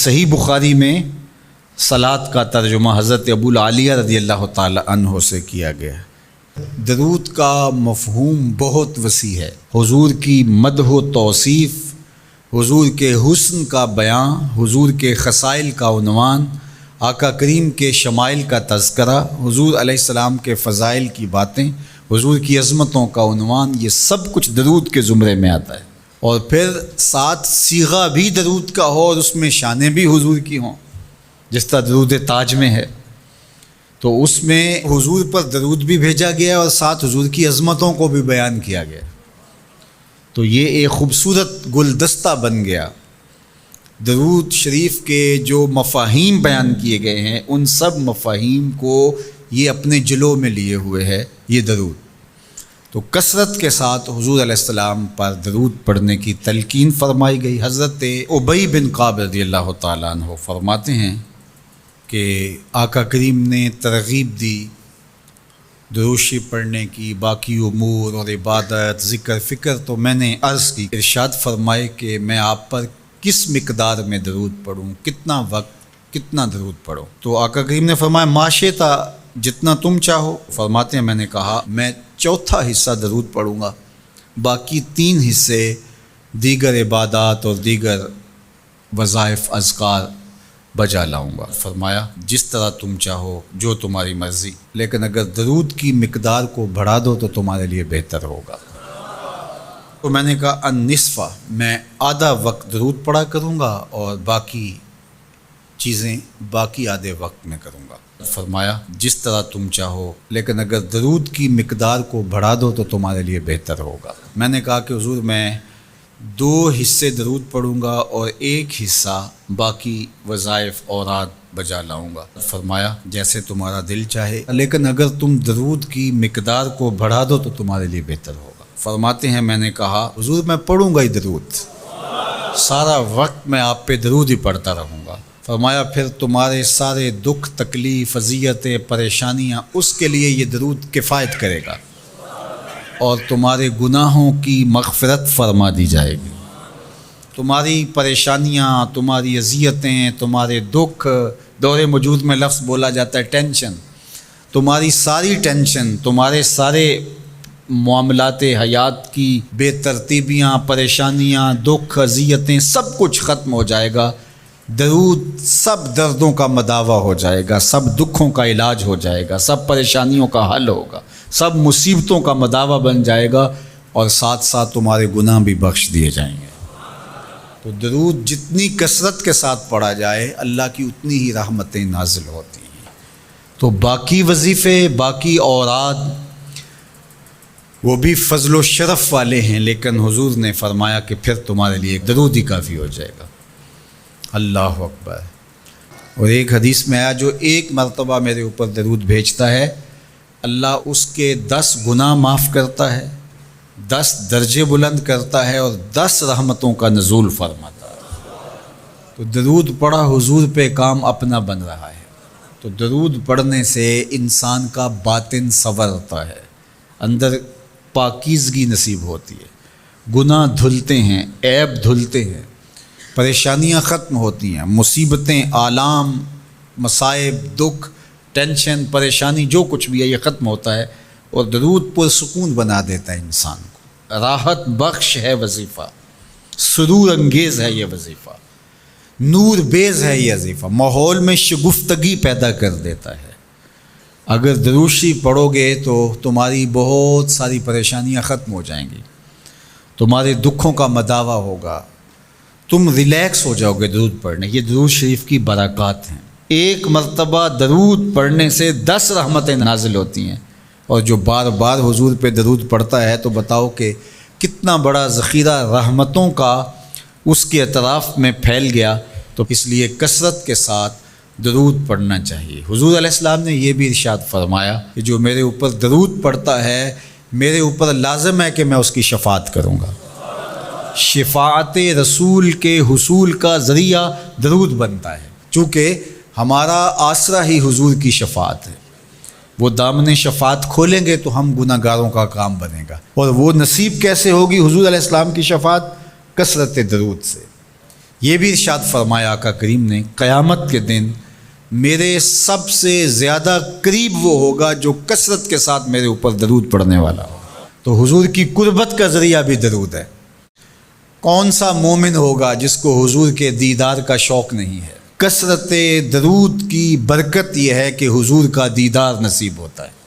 صحیح بخاری میں صلاۃ کا ترجمہ حضرت ابو العالیہ رضی اللہ تعالی عنہ سے کیا گیا ہے۔ درود کا مفہوم بہت وسیع ہے۔ حضور کی مدح و توصیف، حضور کے حسن کا بیان، حضور کے خصائل کا عنوان، آقا کریم کے شمائل کا تذکرہ، حضور علیہ السلام کے فضائل کی باتیں، حضور کی عظمتوں کا عنوان، یہ سب کچھ درود کے زمرے میں آتا ہے۔ اور پھر ساتھ صیغہ بھی درود کا ہو اور اس میں شانیں بھی حضور کی ہوں، جس طرح درود تاج میں ہے، تو اس میں حضور پر درود بھی بھیجا گیا اور ساتھ حضور کی عظمتوں کو بھی بیان کیا گیا۔ تو یہ ایک خوبصورت گلدستہ بن گیا۔ درود شریف کے جو مفاہیم بیان کیے گئے ہیں، ان سب مفاہیم کو یہ اپنے جلو میں لیے ہوئے ہے یہ درود۔ تو کثرت کے ساتھ حضور علیہ السلام پر درود پڑھنے کی تلقین فرمائی گئی۔ حضرت ابی بن کعب رضی اللہ تعالیٰ عنہ فرماتے ہیں کہ آقا کریم نے ترغیب دی درود شریف پڑھنے کی، باقی امور اور عبادت، ذکر فکر تو میں نے عرض کی۔ ارشاد فرمائے کہ میں آپ پر کس مقدار میں درود پڑھوں، کتنا وقت، کتنا درود پڑھوں؟ تو آقا کریم نے فرمایا ما شئت، جتنا تم چاہو۔ فرماتے ہیں میں نے کہا میں چوتھا حصہ درود پڑھوں گا، باقی 3 حصے دیگر عبادات اور دیگر وظائف اذکار بجا لاؤں گا۔ فرمایا جس طرح تم چاہو، جو تمہاری مرضی، لیکن اگر درود کی مقدار کو بڑھا دو تو تمہارے لیے بہتر ہوگا۔ تو میں نے کہا النصف، میں آدھا وقت درود پڑھا کروں گا اور باقی چیزیں باقی آدھے وقت میں کروں گا۔ فرمایا جس طرح تم چاہو، لیکن اگر درود کی مقدار کو بڑھا دو تو تمہارے لیے بہتر ہوگا۔ میں نے کہا کہ حضور میں 2 حصے درود پڑھوں گا اور 1 حصہ باقی وظائف اوراد بجا لاؤں گا۔ فرمایا جیسے تمہارا دل چاہے، لیکن اگر تم درود کی مقدار کو بڑھا دو تو تمہارے لیے بہتر ہوگا۔ فرماتے ہیں میں نے کہا حضور میں پڑھوں گا ہی درود، سارا وقت میں آپ پہ درود ہی پڑھتا رہوں گا۔ فرمایا پھر تمہارے سارے دکھ، تکلیف، اذیتیں، پریشانیاں، اس کے لیے یہ درود کفایت کرے گا اور تمہارے گناہوں کی مغفرت فرما دی جائے گی۔ تمہاری پریشانیاں، تمہاری اذیتیں، تمہارے دکھ، دور موجود میں لفظ بولا جاتا ہے ٹینشن، تمہاری ساری ٹینشن، تمہارے سارے معاملات حیات کی بے ترتیبیاں، پریشانیاں، دکھ، اذیتیں، سب کچھ ختم ہو جائے گا۔ درود سب دردوں کا مداوع ہو جائے گا، سب دکھوں کا علاج ہو جائے گا، سب پریشانیوں کا حل ہوگا، سب مصیبتوں کا مداوع بن جائے گا، اور ساتھ ساتھ تمہارے گناہ بھی بخش دیے جائیں گے۔ تو درود جتنی کثرت کے ساتھ پڑھا جائے اللہ کی اتنی ہی رحمتیں نازل ہوتی ہیں۔ تو باقی وظیفے، باقی اوراد وہ بھی فضل و شرف والے ہیں، لیکن حضور نے فرمایا کہ پھر تمہارے لیے درود ہی کافی ہو جائے گا۔ اللہ اکبر۔ اور ایک حدیث میں آیا جو 1 مرتبہ میرے اوپر درود بھیجتا ہے اللہ اس کے 10 گناہ معاف کرتا ہے، 10 درجے بلند کرتا ہے اور 10 رحمتوں کا نزول فرماتا ہے۔ تو درود پڑھا حضور پہ کام اپنا بن رہا ہے۔ تو درود پڑھنے سے انسان کا باطن سنورتا ہے، اندر پاکیزگی نصیب ہوتی ہے، گناہ دھلتے ہیں، عیب دھلتے ہیں، پریشانیاں ختم ہوتی ہیں، مصیبتیں، آلام، مصائب، دکھ، ٹینشن، پریشانی جو کچھ بھی ہے یہ ختم ہوتا ہے، اور درود پرسکون بنا دیتا ہے انسان کو۔ راحت بخش ہے وظیفہ، سرور انگیز ہے یہ وظیفہ، نور بیز ہے یہ وظیفہ، ماحول میں شگفتگی پیدا کر دیتا ہے۔ اگر درود شریف پڑھو گے تو تمہاری بہت ساری پریشانیاں ختم ہو جائیں گی، تمہارے دکھوں کا مداوع ہوگا، تم ریلیکس ہو جاؤ گے درود پڑھنے۔ یہ درود شریف کی برکات ہیں۔ 1 مرتبہ درود پڑھنے سے 10 رحمتیں نازل ہوتی ہیں، اور جو بار بار حضور پہ درود پڑھتا ہے تو بتاؤ کہ کتنا بڑا ذخیرہ رحمتوں کا اس کے اطراف میں پھیل گیا۔ تو اس لیے کثرت کے ساتھ درود پڑھنا چاہیے۔ حضور علیہ السلام نے یہ بھی ارشاد فرمایا کہ جو میرے اوپر درود پڑھتا ہے میرے اوپر لازم ہے کہ میں اس کی شفاعت کروں گا۔ شفاعت رسول کے حصول کا ذریعہ درود بنتا ہے، چونکہ ہمارا آسرا ہی حضور کی شفاعت ہے۔ وہ دامن شفاعت کھولیں گے تو ہم گناہ گاروں کا کام بنے گا، اور وہ نصیب کیسے ہوگی حضور علیہ السلام کی شفاعت؟ کثرت درود سے، یہ بھی ارشاد فرمایا آقا کریم نے، قیامت کے دن میرے سب سے زیادہ قریب وہ ہوگا جو کثرت کے ساتھ میرے اوپر درود پڑھنے والا ہو۔ تو حضور کی قربت کا ذریعہ بھی درود ہے۔ کون سا مومن ہوگا جس کو حضور کے دیدار کا شوق نہیں ہے؟ کثرت درود کی برکت یہ ہے کہ حضور کا دیدار نصیب ہوتا ہے۔